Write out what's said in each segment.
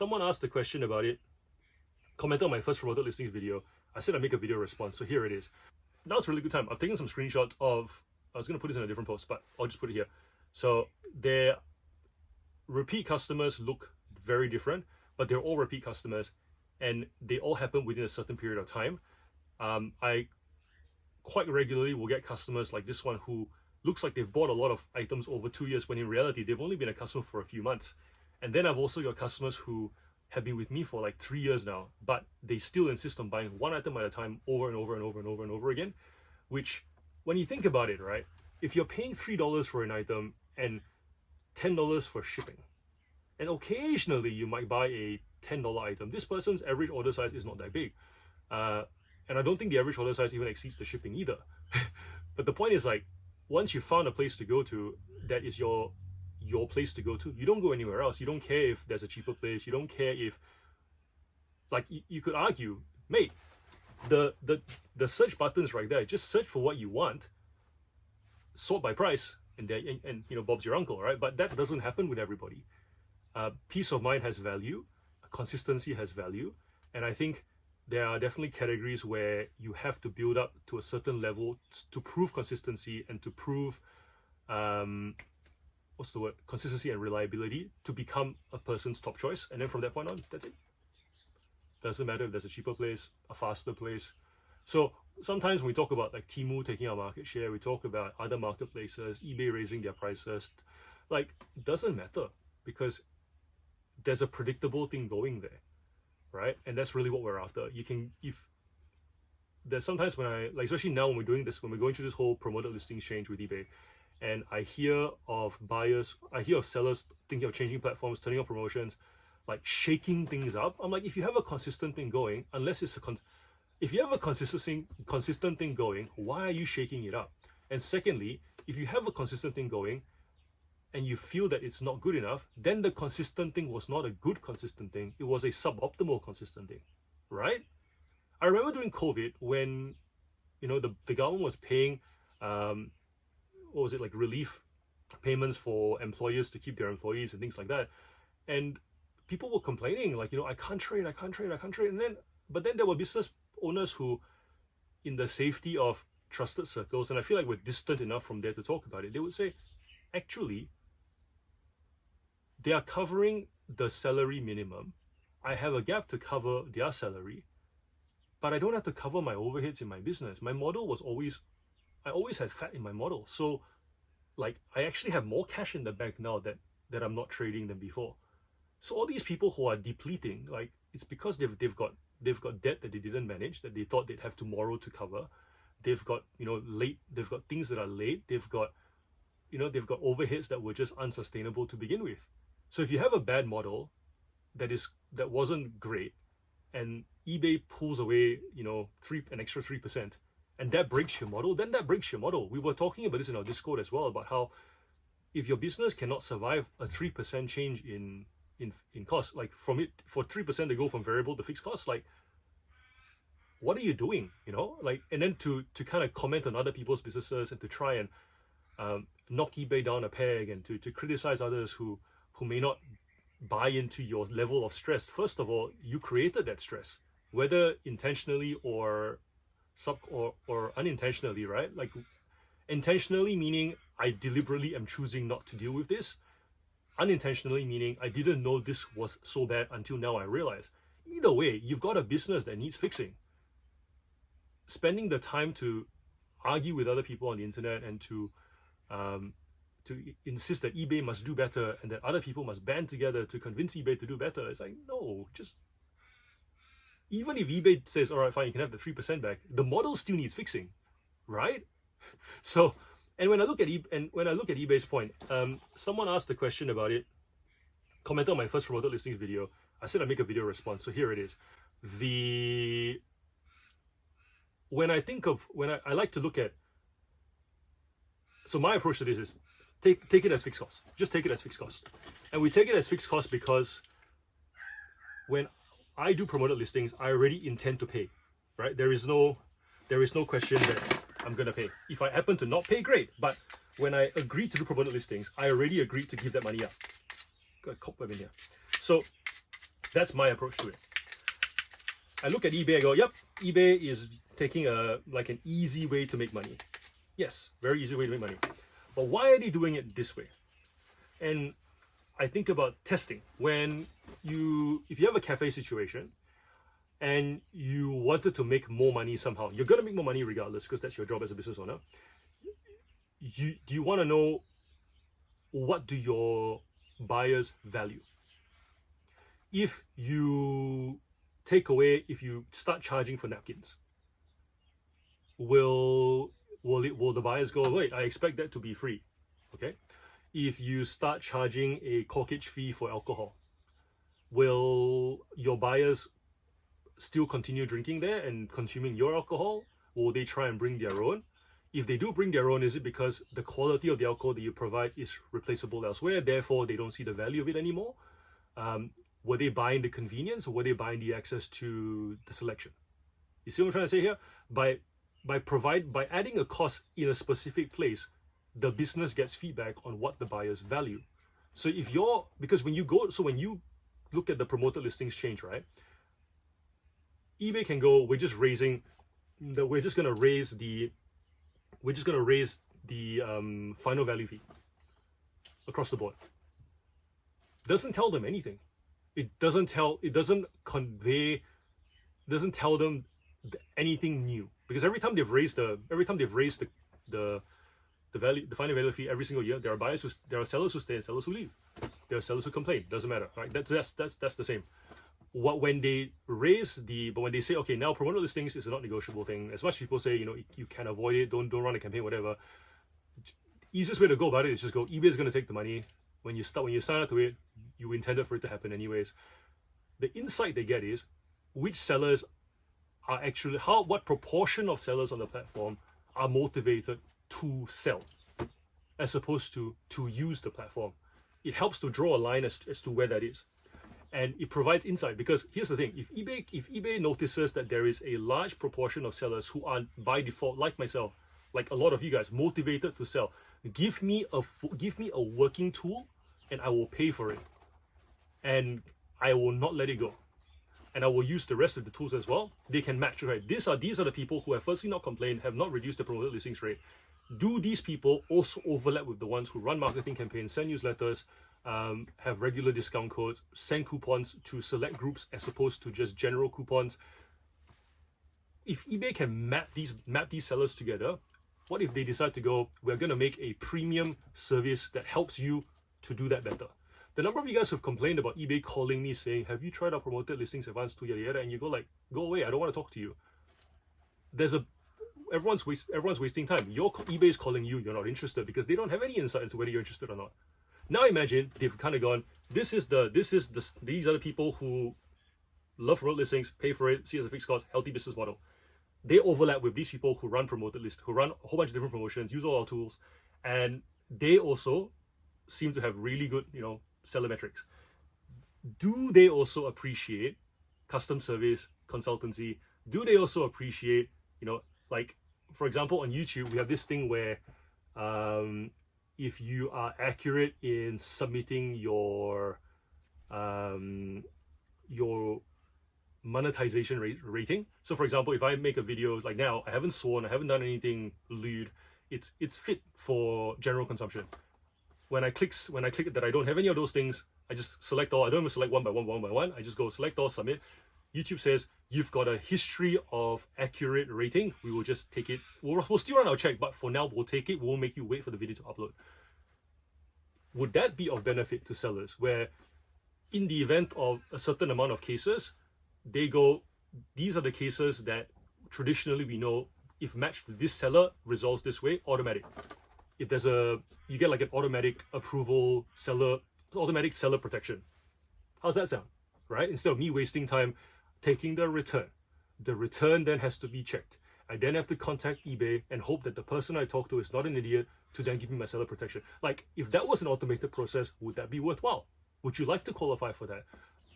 Someone asked a question about it, commented on my first promoted listings video. I said I'd make a video response, so here it is. That was a really good time. I've taken some screenshots of, I was going to put this in a different post, but I'll just put it here. So their repeat customers look very different, but they're all repeat customers and they all happen within a certain period of time. I quite regularly will get customers like this one who looks like they've bought a lot of items over 2 years when in reality they've only been a customer for a few months. And then I've also got customers who have been with me for like 3 years now, but they still insist on buying one item at a time over and over and over and over and over again, which when you think about it, right, if you're paying $3 for an item and $10 for shipping, and occasionally you might buy a $10 item, this person's average order size is not that big. And I don't think the average order size even exceeds the shipping either. But the point is, like, once you found a place to go to, that is your place to go to. You don't go anywhere else. You don't care if there's a cheaper place. You don't care if, like, you could argue, mate, the search buttons right there, just search for what you want, sort by price, and you know, Bob's your uncle, right? But that doesn't happen with everybody. Peace of mind has value, consistency has value, and I think there are definitely categories where you have to build up to a certain level to prove consistency and to prove consistency and reliability to become a person's top choice. And then from that point on, that's it. Doesn't matter if there's a cheaper place, a faster place. So sometimes when we talk about like Temu taking our market share, we talk about other marketplaces, eBay raising their prices, like, it doesn't matter because there's a predictable thing going there, right? And that's really what we're after. You can, if there's sometimes when I, like, especially now when we're doing this, when we're going through this whole promoted listings change with eBay, and I hear of buyers, I hear of sellers thinking of changing platforms, turning on promotions, like shaking things up. I'm like, if you have a consistent thing going, unless it's if you have a consistent thing going, why are you shaking it up? And secondly, if you have a consistent thing going and you feel that it's not good enough, then the consistent thing was not a good consistent thing. It was a suboptimal consistent thing, right? I remember during COVID when, you know, the government was paying, what was it, like relief payments for employers to keep their employees and things like that. And people were complaining, like, you know, I can't trade. But then there were business owners who, in the safety of trusted circles, and I feel like we're distant enough from there to talk about it, they would say, actually, they are covering the salary minimum. I have a gap to cover their salary, but I don't have to cover my overheads in my business. My model was I always had fat in my model. So, like, I actually have more cash in the bank now that I'm not trading than before. So all these people who are depleting, like, it's because they've got debt that they didn't manage, that they thought they'd have tomorrow to cover. They've got, you know, they've got things that are late. They've got overheads that were just unsustainable to begin with. So if you have a bad model that wasn't great, and eBay pulls away, you know, an extra 3%, and that breaks your model, then that breaks your model. We were talking about this in our Discord as well, about how if your business cannot survive a 3% change in cost, like for 3% to go from variable to fixed costs, like, what are you doing? You know, like, and then to kind of comment on other people's businesses and to try and knock eBay down a peg and to criticize others who may not buy into your level of stress. First of all, you created that stress, whether intentionally or unintentionally, right? Like, intentionally meaning I deliberately am choosing not to deal with this. Unintentionally meaning I didn't know this was so bad until now I realize. Either way, you've got a business that needs fixing. Spending the time to argue with other people on the internet and to insist that eBay must do better and that other people must band together to convince eBay to do better, it's like, no, just, even if eBay says, all right, fine, you can have the 3% back, the model still needs fixing, right? So, and when I look at eBay's point, someone asked a question about it, commented on my first promoted listings video. I said I'd make a video response, so here it is. When I like to look at, so my approach to this is take it as fixed cost. Just take it as fixed cost. And we take it as fixed cost because when I do promoted listings, I already intend to pay, right? There is no question that I'm gonna pay. If I happen to not pay, great. But when I agree to do promoted listings, I already agreed to give that money up. Got a cobweb in here. So That's my approach to it. I look at eBay, I go, yep, eBay is taking an easy way to make money. Yes, very easy way to make money. But why are they doing it this way? And I think about testing. If you have a cafe situation and you wanted to make more money somehow, you're going to make more money regardless because that's your job as a business owner. Do you want to know, what do your buyers value? If you start charging for napkins, will the buyers go, wait, I expect that to be free? Okay. If you start charging a corkage fee for alcohol, will your buyers still continue drinking there and consuming your alcohol? Will they try and bring their own? If they do bring their own, is it because the quality of the alcohol that you provide is replaceable elsewhere, therefore they don't see the value of it anymore? Were they buying the convenience, or were they buying the access to the selection? You see what I'm trying to say here? By adding a cost in a specific place, the business gets feedback on what the buyers value. So when you look at the promoted listings change, right? eBay can go, we're just going to raise the final value fee across the board. Doesn't tell them anything. It doesn't tell them anything new, because every time they've raised the final value fee every single year, there are sellers who stay and sellers who leave. There are sellers who complain. Doesn't matter, right? That's the same. When they say, okay, now promoted listings is a not negotiable thing. As much as people say, you can avoid it, don't run a campaign, whatever. Easiest way to go about it is just go, eBay is going to take the money. When you sign up to it, you intended for it to happen anyways. The insight they get is which sellers are actually, what proportion of sellers on the platform are motivated to sell as opposed to use the platform. It helps to draw a line as to where that is. And it provides insight, because here's the thing: if eBay notices that there is a large proportion of sellers who are by default, like myself, like a lot of you guys, motivated to sell, give me a working tool, and I will pay for it, and I will not let it go, and I will use the rest of the tools as well. They can match, right? These are the people who have firstly not complained, have not reduced the promoted listings rate. Do these people also overlap with the ones who run marketing campaigns, send newsletters, have regular discount codes, send coupons to select groups as opposed to just general coupons? If eBay can map these sellers together, what if they decide to go, we're going to make a premium service that helps you to do that better? The number of you guys who have complained about eBay calling me saying, have you tried our promoted listings advanced to yada yada, and you go like, go away, I don't want to talk to you. Everyone's wasting time. eBay is calling you, you're not interested, because they don't have any insight into whether you're interested or not. Now imagine they've kind of gone, these are the people who love promoted listings, pay for it, see it as a fixed cost, healthy business model. They overlap with these people who run promoted lists, who run a whole bunch of different promotions, use all our tools, and they also seem to have really good, seller metrics. Do they also appreciate custom service, consultancy? Do they also appreciate, like, for example, on YouTube, we have this thing where if you are accurate in submitting your monetization rating. So for example, if I make a video like now, I haven't sworn, I haven't done anything lewd, it's fit for general consumption. When I click that I don't have any of those things, I just select all. I don't even select one by one. I just go select all, submit. YouTube says you've got a history of accurate rating. We will just take it. We'll still run our check, but for now we'll take it. We'll make you wait for the video to upload. Would that be of benefit to sellers, where in the event of a certain amount of cases, they go, these are the cases that traditionally we know, if matched with this seller, resolves this way, automatic. If you get like an automatic approval automatic seller protection. How's that sound, right? Instead of me wasting time taking the return then has to be checked. I then have to contact eBay and hope that the person I talk to is not an idiot to then give me my seller protection. Like, if that was an automated process, would that be worthwhile? Would you like to qualify for that?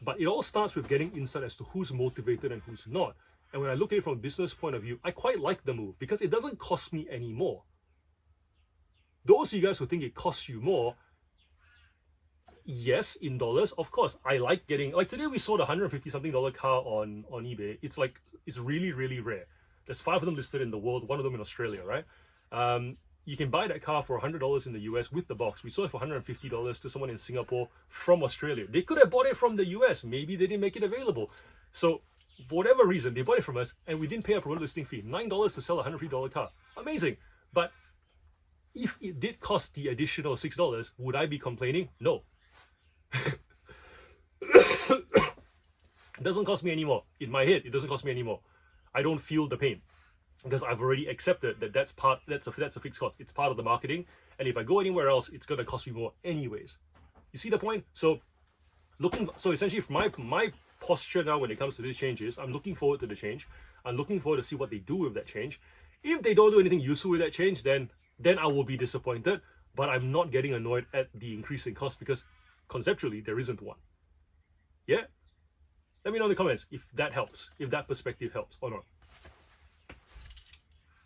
But it all starts with getting insight as to who's motivated and who's not. And when I look at it from a business point of view, I quite like the move because it doesn't cost me any more. Those of you guys who think it costs you more, yes, in dollars, of course, I like getting, like today we sold a $150 something car on eBay. It's like, it's really, really rare. There's 5 of them listed in the world, 1 of them in Australia, right? You can buy that car for $100 in the US with the box. We sold it for $150 to someone in Singapore from Australia. They could have bought it from the US. Maybe they didn't make it available. So for whatever reason, they bought it from us and we didn't pay a promoted listing fee. $9 to sell a $150 car. Amazing. But if it did cost the additional $6, would I be complaining? No. It doesn't cost me anymore. In my head, it doesn't cost me anymore. I don't feel the pain because I've already accepted that that's a fixed cost. It's part of the marketing, and if I go anywhere else, it's gonna cost me more anyways. You see the point? So essentially, my posture now when it comes to these changes, I'm looking forward to the change. I'm looking forward to see what they do with that change. If they don't do anything useful with that change, then I will be disappointed. But I'm not getting annoyed at the increase in cost because conceptually there isn't one. Yeah? Let me know in the comments if that helps, if that perspective helps or not.